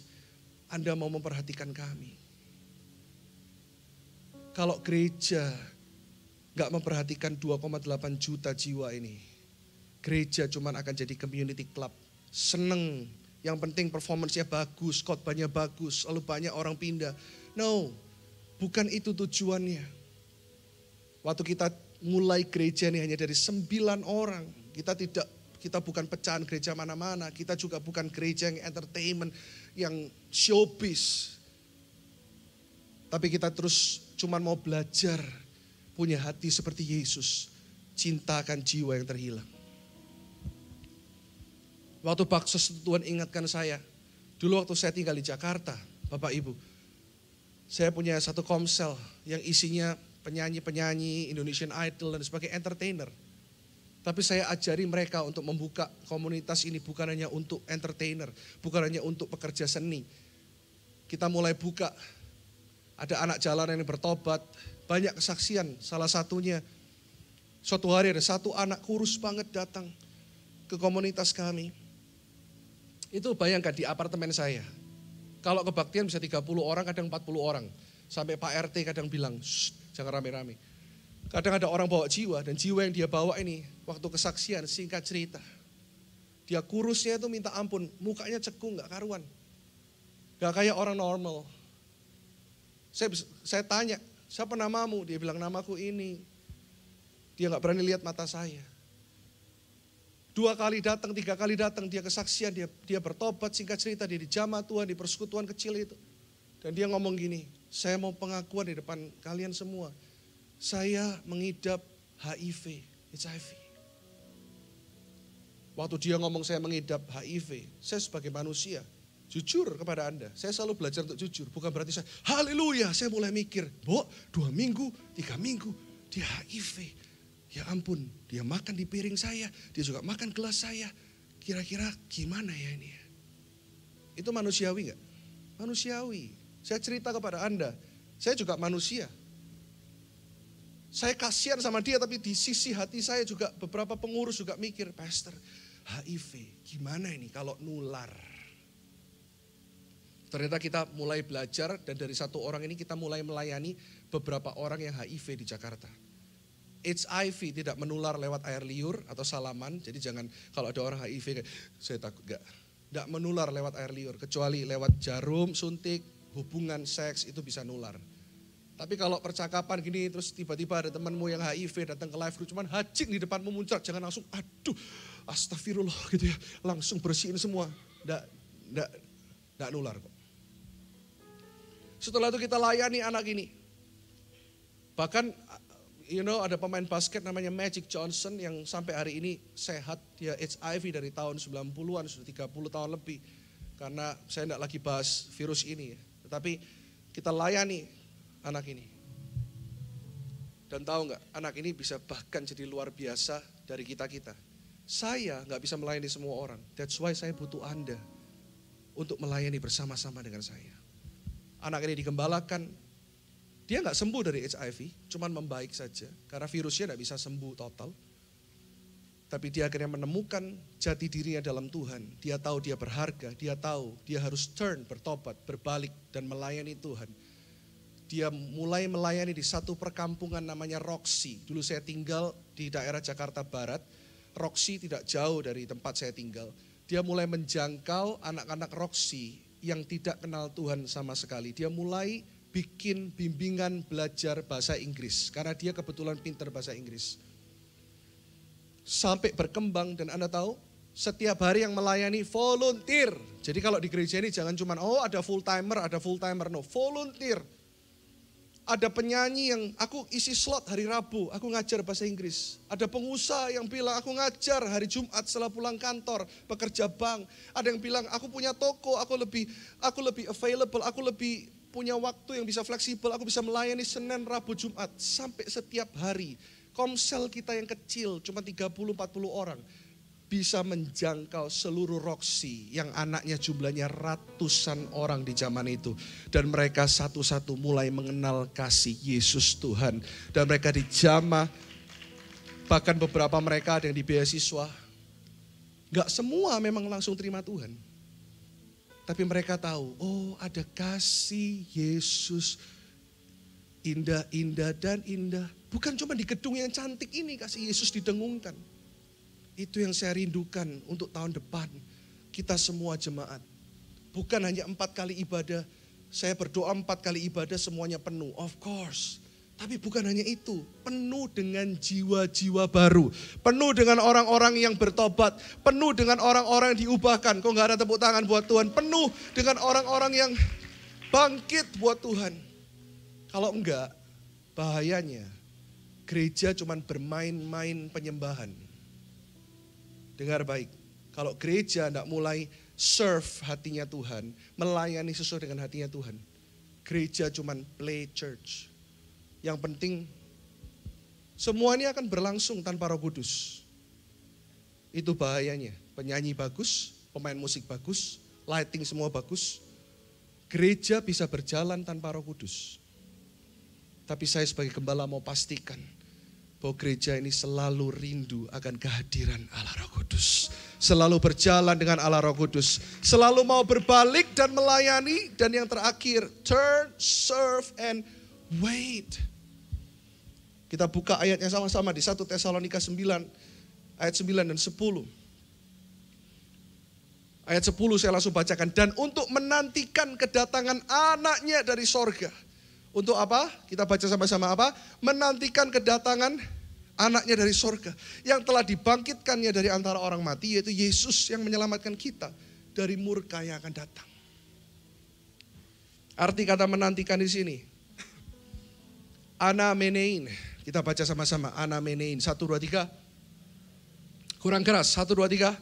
Anda mau memperhatikan kami. Kalau gereja gak memperhatikan 2,8 juta jiwa ini, gereja cuma akan jadi community club. Seneng, yang penting performance-nya bagus, khotbahnya bagus, lalu banyak orang pindah. No, bukan itu tujuannya. Waktu kita mulai gereja ini hanya dari 9 orang. Kita bukan pecahan gereja mana-mana. Kita juga bukan gereja yang entertainment, yang showbiz. Tapi kita terus cuma mau belajar punya hati seperti Yesus. Cintakan jiwa yang terhilang. Waktu baksos Tuhan ingatkan saya. Dulu waktu saya tinggal di Jakarta, Bapak Ibu. Saya punya satu komsel yang isinya penyanyi-penyanyi, Indonesian Idol dan sebagai entertainer. Tapi saya ajari mereka untuk membuka komunitas ini bukan hanya untuk entertainer, bukan hanya untuk pekerja seni. Kita mulai buka, ada anak jalanan yang bertobat, banyak kesaksian. Salah satunya, suatu hari ada satu anak kurus banget datang ke komunitas kami. Itu bayangkan di apartemen saya. Kalau kebaktian bisa 30 orang, kadang 40 orang. Sampai Pak RT kadang bilang, jangan rame-rame. Kadang ada orang bawa jiwa, dan jiwa yang dia bawa ini, waktu kesaksian, singkat cerita. Dia kurusnya itu minta ampun, mukanya cekung, gak karuan. Gak kayak orang normal. Saya tanya, siapa namamu? Dia bilang, namaku ini. Dia gak berani lihat mata saya. 2 kali datang, 3 kali datang, dia kesaksian, dia bertobat, singkat cerita, dia dijamah Tuhan, di persekutuan kecil itu. Dan dia ngomong gini, saya mau pengakuan di depan kalian semua. Saya mengidap HIV. Waktu dia ngomong saya mengidap HIV, saya sebagai manusia, jujur kepada Anda, saya selalu belajar untuk jujur. Bukan berarti saya, haleluya, saya mulai mikir, 2 minggu, 3 minggu, dia HIV. Ya ampun, dia makan di piring saya, dia juga makan gelas saya. Kira-kira gimana ya ini? Itu manusiawi gak? Manusiawi. Saya cerita kepada Anda, saya juga manusia. Saya kasihan sama dia, tapi di sisi hati saya juga beberapa pengurus juga mikir, Pastor, HIV, gimana ini kalau nular? Ternyata kita mulai belajar dan dari satu orang ini kita mulai melayani beberapa orang yang HIV di Jakarta. HIV tidak menular lewat air liur atau salaman, jadi jangan kalau ada orang HIV, saya takut enggak menular lewat air liur, kecuali lewat jarum, suntik, hubungan seks itu bisa nular. Tapi kalau percakapan gini terus tiba-tiba ada temanmu yang HIV datang ke live group, cuman hajing di depanmu muncrat, jangan langsung aduh astagfirullah gitu ya, langsung bersihin semua, enggak nular kok. Setelah itu kita layani anak ini. Bahkan ada pemain basket namanya Magic Johnson yang sampai hari ini sehat, dia HIV dari tahun 90-an, sudah 30 tahun lebih. Karena saya enggak lagi bahas virus ini ya. Tetapi kita layani anak ini. Dan tahu nggak, anak ini bisa bahkan jadi luar biasa dari kita-kita. Saya nggak bisa melayani semua orang. That's why saya butuh Anda untuk melayani bersama-sama dengan saya. Anak ini digembalakan, dia nggak sembuh dari HIV, cuman membaik saja. Karena virusnya nggak bisa sembuh total. Tapi dia akhirnya menemukan jati dirinya dalam Tuhan. Dia tahu dia berharga, dia tahu dia harus bertobat, berbalik dan melayani Tuhan. Dia mulai melayani di satu perkampungan namanya Roxy. Dulu saya tinggal di daerah Jakarta Barat. Roxy tidak jauh dari tempat saya tinggal. Dia mulai menjangkau anak-anak Roxy yang tidak kenal Tuhan sama sekali. Dia mulai bikin bimbingan belajar bahasa Inggris. Karena dia kebetulan pintar bahasa Inggris. Sampai berkembang dan Anda tahu, setiap hari yang melayani volunteer. Jadi kalau di gereja ini jangan cuma, ada full timer, no, volunteer. Ada penyanyi yang aku isi slot hari Rabu, aku ngajar bahasa Inggris. Ada pengusaha yang bilang aku ngajar hari Jumat setelah pulang kantor, pekerja bank. Ada yang bilang aku punya toko, aku lebih available, aku lebih punya waktu yang bisa fleksibel, aku bisa melayani Senin, Rabu, Jumat. Sampai setiap hari. Komsel kita yang kecil, cuma 30-40 orang, bisa menjangkau seluruh Roxy yang anaknya jumlahnya ratusan orang di zaman itu. Dan mereka satu-satu mulai mengenal kasih Yesus Tuhan. Dan mereka dijamah, bahkan beberapa mereka ada yang di beasiswa. Gak semua memang langsung terima Tuhan. Tapi mereka tahu, ada kasih Yesus indah-indah dan indah. Bukan cuma di gedung yang cantik ini kasih Yesus didengungkan. Itu yang saya rindukan untuk tahun depan. Kita semua jemaat. Bukan hanya 4 kali ibadah. Saya berdoa 4 kali ibadah semuanya penuh. Of course. Tapi bukan hanya itu. Penuh dengan jiwa-jiwa baru. Penuh dengan orang-orang yang bertobat. Penuh dengan orang-orang yang diubahkan. Kok gak ada tepuk tangan buat Tuhan. Penuh dengan orang-orang yang bangkit buat Tuhan. Kalau enggak, bahayanya gereja cuma bermain-main penyembahan. Dengar baik, kalau gereja tidak mulai serve hatinya Tuhan, melayani sesuai dengan hatinya Tuhan, gereja cuma play church. Yang penting, semua ini akan berlangsung tanpa Roh Kudus. Itu bahayanya, penyanyi bagus, pemain musik bagus, lighting semua bagus, gereja bisa berjalan tanpa Roh Kudus. Tapi saya sebagai gembala mau pastikan bahwa gereja ini selalu rindu akan kehadiran Allah Roh Kudus. Selalu berjalan dengan Allah Roh Kudus. Selalu mau berbalik dan melayani. Dan yang terakhir, turn, serve, and wait. Kita buka ayatnya sama-sama di 1 Tesalonika 9, ayat 9 dan 10. Ayat 10 saya langsung bacakan. Dan untuk menantikan kedatangan anaknya dari sorga. Untuk apa? Kita baca sama-sama apa? Menantikan kedatangan anaknya dari sorga. Yang telah dibangkitkannya dari antara orang mati, yaitu Yesus yang menyelamatkan kita dari murka yang akan datang. Arti kata menantikan di sini. Anamenein. Kita baca sama-sama. Anamenein. 1, 2, 3. Kurang keras. 1, 2, 3.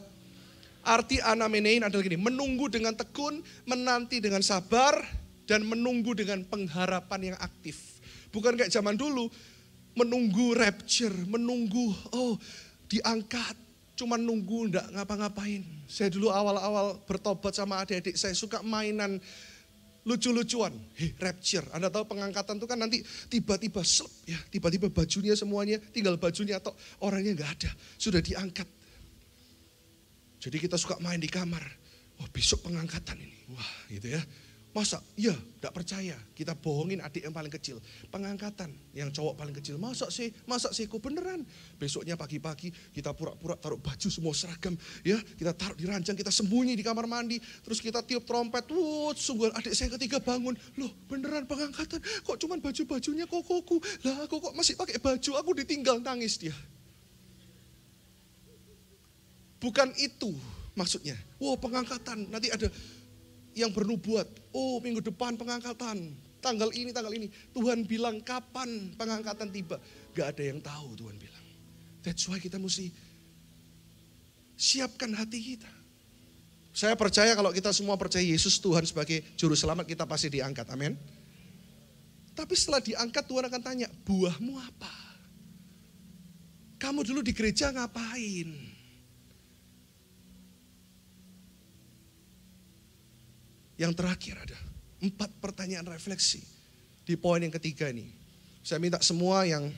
Arti anamenein adalah gini. Menunggu dengan tekun, menanti dengan sabar, dan menunggu dengan pengharapan yang aktif. Bukan kayak zaman dulu, menunggu rapture, menunggu, diangkat. Cuma nunggu, enggak ngapa-ngapain. Saya dulu awal-awal bertobat sama adik-adik, saya suka mainan lucu-lucuan. Rapture, Anda tahu pengangkatan itu kan nanti tiba-tiba slep, ya, tiba-tiba bajunya semuanya, tinggal bajunya atau orangnya enggak ada. Sudah diangkat. Jadi kita suka main di kamar. Besok pengangkatan ini. Wah gitu ya. Masa? Iya, enggak percaya. Kita bohongin adik yang paling kecil. Pengangkatan, yang cowok paling kecil. Masa sih, kok beneran? Besoknya pagi-pagi kita pura-pura taruh baju semua seragam. Ya, kita taruh di ranjang, kita sembunyi di kamar mandi. Terus kita tiup trompet. Sungguh adik saya ketiga bangun. Loh, beneran pengangkatan? Kok cuman baju-bajunya kokoku? Lah, kok masih pakai baju? Aku ditinggal, nangis dia. Bukan itu maksudnya. Pengangkatan, nanti ada yang bernubuat, minggu depan pengangkatan, tanggal ini. Tuhan bilang kapan pengangkatan tiba. Gak ada yang tahu Tuhan bilang. That's why kita mesti siapkan hati kita. Saya percaya kalau kita semua percaya Yesus Tuhan sebagai juru selamat, kita pasti diangkat. Amin. Tapi setelah diangkat Tuhan akan tanya, buahmu apa? Kamu dulu di gereja ngapain? Yang terakhir ada 4 pertanyaan refleksi di poin yang ketiga ini. Saya minta semua yang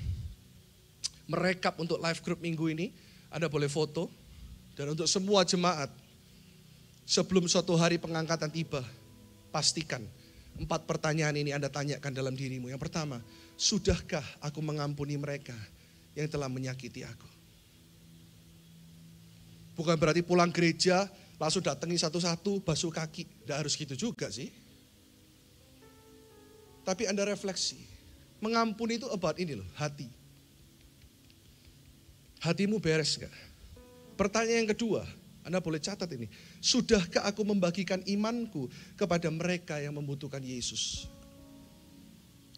merekap untuk live group minggu ini, Anda boleh foto. Dan untuk semua jemaat, sebelum suatu hari pengangkatan tiba, pastikan 4 pertanyaan ini Anda tanyakan dalam dirimu. Yang pertama, sudahkah aku mengampuni mereka yang telah menyakiti aku? Bukan berarti pulang gereja, langsung datangi satu-satu, basuh kaki. Tidak harus gitu juga sih. Tapi Anda refleksi, mengampuni itu about ini loh, hati. Hatimu beres gak? Pertanyaan yang kedua, Anda boleh catat ini. Sudahkah aku membagikan imanku kepada mereka yang membutuhkan Yesus?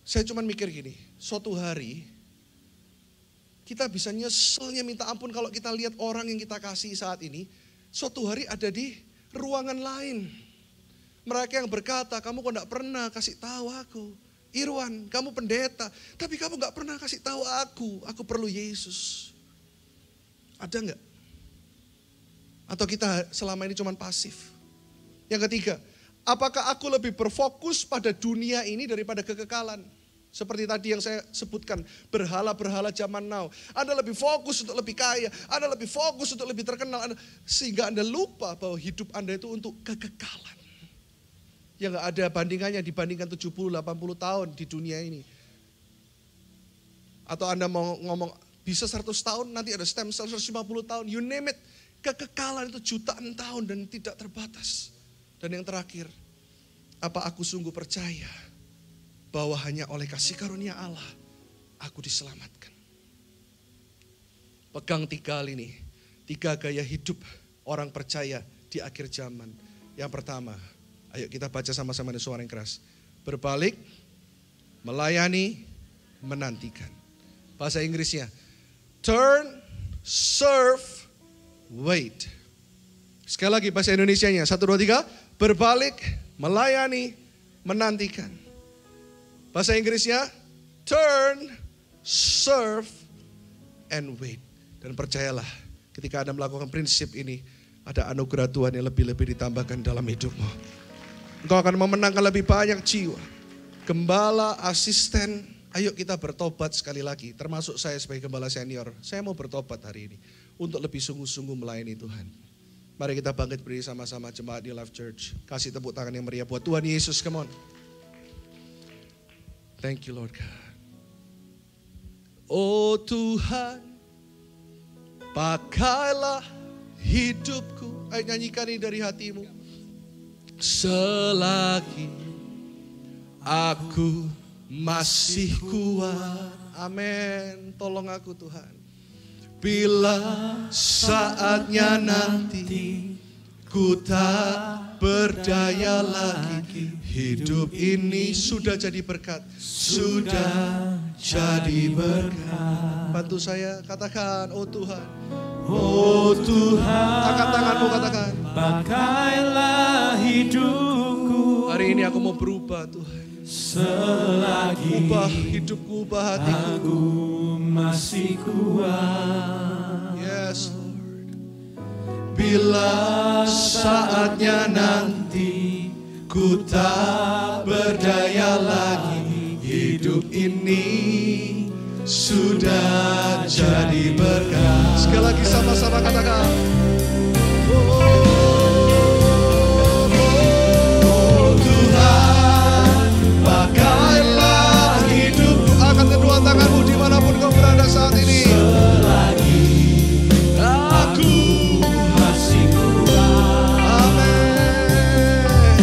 Saya cuma mikir gini, suatu hari kita bisa nyeselnya minta ampun kalau kita lihat orang yang kita kasih saat ini, suatu hari ada di ruangan lain. Mereka yang berkata, kamu kok gak pernah kasih tahu aku. Irwan, kamu pendeta, tapi kamu gak pernah kasih tahu aku perlu Yesus. Ada gak? Atau kita selama ini cuma pasif? Yang ketiga, apakah aku lebih berfokus pada dunia ini daripada kekekalan? Seperti tadi yang saya sebutkan, berhala-berhala zaman now. Anda lebih fokus untuk lebih kaya, Anda lebih fokus untuk lebih terkenal, sehingga Anda lupa bahwa hidup Anda itu untuk kekekalan. Yang gak ada bandingannya dibandingkan 70-80 tahun di dunia ini. Atau Anda mau ngomong, bisa 100 tahun, nanti ada stem cell 150 tahun, you name it. Kekekalan itu jutaan tahun dan tidak terbatas. Dan yang terakhir, apa aku sungguh percaya bahwa hanya oleh kasih karunia Allah aku diselamatkan. Pegang 3 hal ini, 3 gaya hidup orang percaya di akhir zaman. Yang pertama, ayo kita baca sama-sama dengan suara yang keras. Berbalik, melayani, menantikan. Bahasa Inggrisnya, turn, serve, wait. Sekali lagi bahasa Indonesianya, 1, 2, 3. Berbalik, melayani, menantikan. Bahasa Inggrisnya, turn, serve, and wait. Dan percayalah, ketika Anda melakukan prinsip ini, ada anugerah Tuhan yang lebih-lebih ditambahkan dalam hidupmu. Engkau akan memenangkan lebih banyak jiwa. Gembala, asisten, ayo kita bertobat sekali lagi. Termasuk saya sebagai gembala senior, saya mau bertobat hari ini. Untuk lebih sungguh-sungguh melayani Tuhan. Mari kita bangkit berdiri sama-sama jemaat di Life Church. Kasih tepuk tangan yang meriah buat Tuhan Yesus, come on. Thank you Lord God. Oh Tuhan, pakailah hidupku. Ayo nyanyikan ini dari hatimu. Selagi aku masih kuat. Amin. Tolong aku Tuhan. Bila saatnya nanti ku tak berdaya lagi, hidup ini sudah jadi berkat, sudah jadi berkat. Bantu saya katakan, oh Tuhan, oh Tuhan, angkat tanganmu katakan, pakailah hidupku. Hari ini aku mau berubah Tuhan. Selagi ubah hidupku, ubah hatiku, aku masih kuat. Yes Lord. Bila saatnya nanti ku tak berdaya lagi, hidup ini sudah jadi berkat. Sekali lagi sama-sama katakan. Pakailah hidupku. Angkat kedua tanganmu dimanapun kau berada saat ini. Selagi aku masih kuat. Amin.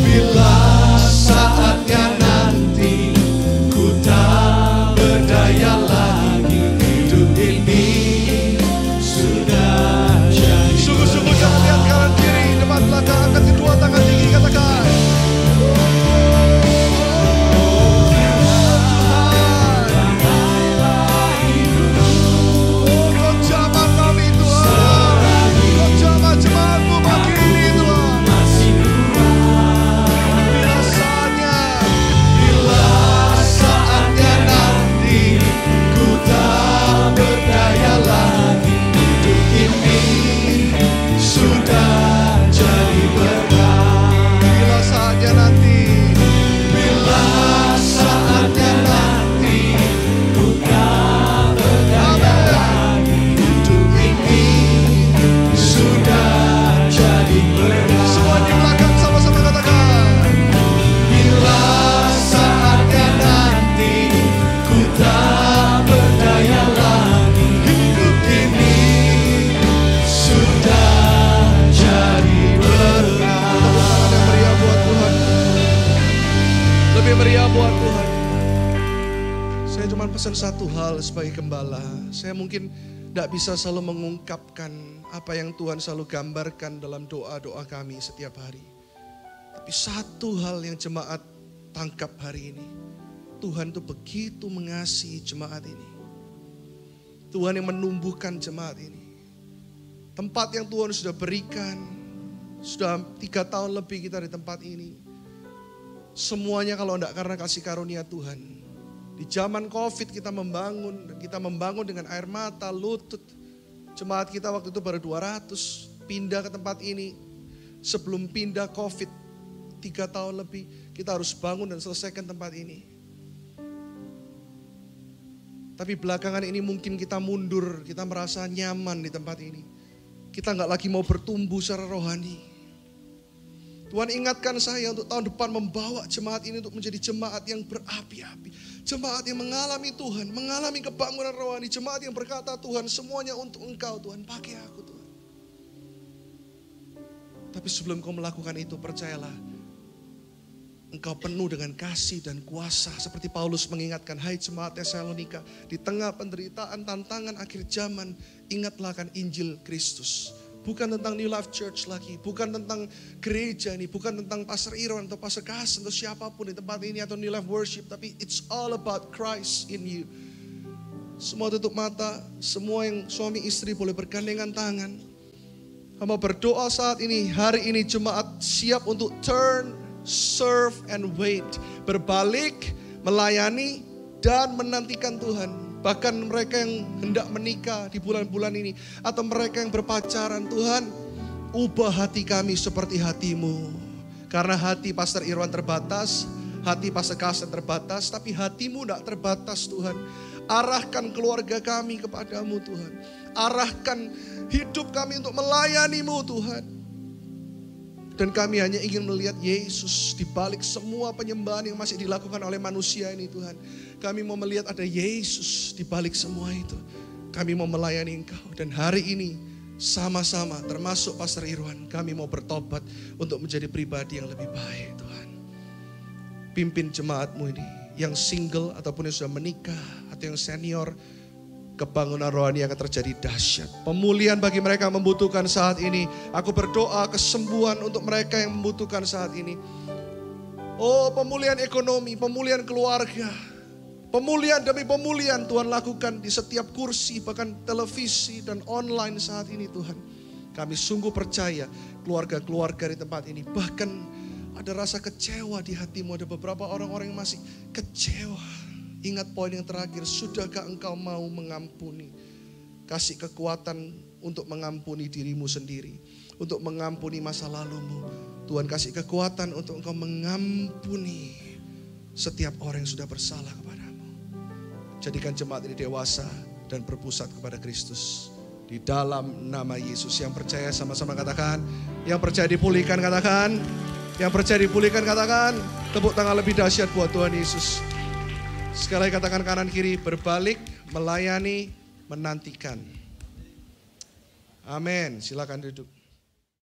Bila saatnya nanti ku tak berdaya lagi, hidup ini sudah jadi pesan satu hal sebagai gembala. Saya mungkin tidak bisa selalu mengungkapkan apa yang Tuhan selalu gambarkan dalam doa-doa kami setiap hari. Tapi satu hal yang jemaat tangkap hari ini. Tuhan itu begitu mengasihi jemaat ini. Tuhan yang menumbuhkan jemaat ini. Tempat yang Tuhan sudah berikan. Sudah 3 tahun lebih kita di tempat ini. Semuanya kalau tidak karena kasih karunia Tuhan. Di zaman COVID kita membangun, dan kita membangun dengan air mata, lutut. Jemaat kita waktu itu baru 200, pindah ke tempat ini. Sebelum pindah COVID, 3 tahun lebih, kita harus bangun dan selesaikan tempat ini. Tapi belakangan ini mungkin kita mundur, kita merasa nyaman di tempat ini. Kita nggak lagi mau bertumbuh secara rohani. Tuhan ingatkan saya untuk tahun depan membawa jemaat ini untuk menjadi jemaat yang berapi-api. Jemaat yang mengalami Tuhan, mengalami kebangunan rohani. Jemaat yang berkata, Tuhan semuanya untuk Engkau Tuhan, pakai aku Tuhan. Tapi sebelum kau melakukan itu, percayalah, engkau penuh dengan kasih dan kuasa. Seperti Paulus mengingatkan, hai jemaat Tesalonika, di tengah penderitaan, tantangan akhir zaman, ingatlah akan Injil Kristus. Bukan tentang New Life Church lagi, bukan tentang gereja ini, bukan tentang Pastor Irwan atau Pastor Kasen atau siapapun di tempat ini atau New Life Worship, tapi it's all about Christ in you. Semua tutup mata, semua yang suami istri boleh bergandengan tangan. Hamba berdoa saat ini, hari ini jemaat siap untuk turn, serve and wait. Berbalik, melayani dan menantikan Tuhan. Bahkan mereka yang hendak menikah di bulan-bulan ini. Atau mereka yang berpacaran. Tuhan, ubah hati kami seperti hati-Mu. Karena hati Pastor Irwan terbatas. Hati Pastor Kasen terbatas. Tapi hati-Mu tidak terbatas Tuhan. Arahkan keluarga kami kepadamu Tuhan. Arahkan hidup kami untuk melayani-Mu Tuhan. Dan kami hanya ingin melihat Yesus di balik semua penyembahan yang masih dilakukan oleh manusia ini Tuhan. Kami mau melihat ada Yesus di balik semua itu. Kami mau melayani Engkau. Dan hari ini sama-sama termasuk Pastor Irwan, kami mau bertobat untuk menjadi pribadi yang lebih baik Tuhan. Pimpin jemaat-Mu ini yang single ataupun yang sudah menikah atau yang senior. Kebangunan rohani akan terjadi dahsyat. Pemulihan bagi mereka yang membutuhkan saat ini. Aku berdoa kesembuhan untuk mereka yang membutuhkan saat ini. Oh, pemulihan ekonomi, pemulihan keluarga. Pemulihan demi pemulihan Tuhan lakukan di setiap kursi, bahkan televisi dan online saat ini Tuhan. Kami sungguh percaya keluarga-keluarga di tempat ini. Bahkan ada rasa kecewa di hatimu. Ada beberapa orang-orang yang masih kecewa. Ingat poin yang terakhir, sudahkah engkau mau mengampuni? Kasih kekuatan untuk mengampuni dirimu sendiri. Untuk mengampuni masa lalumu. Tuhan kasih kekuatan untuk engkau mengampuni setiap orang yang sudah bersalah kepadamu. Jadikan jemaat ini dewasa dan berpusat kepada Kristus. Di dalam nama Yesus. Yang percaya sama-sama katakan. Yang percaya dipulihkan katakan. Yang percaya dipulihkan katakan. Tepuk tangan lebih dahsyat buat Tuhan Yesus. Sekali lagi katakan kanan kiri, berbalik, melayani, menantikan. Amin. Silakan duduk.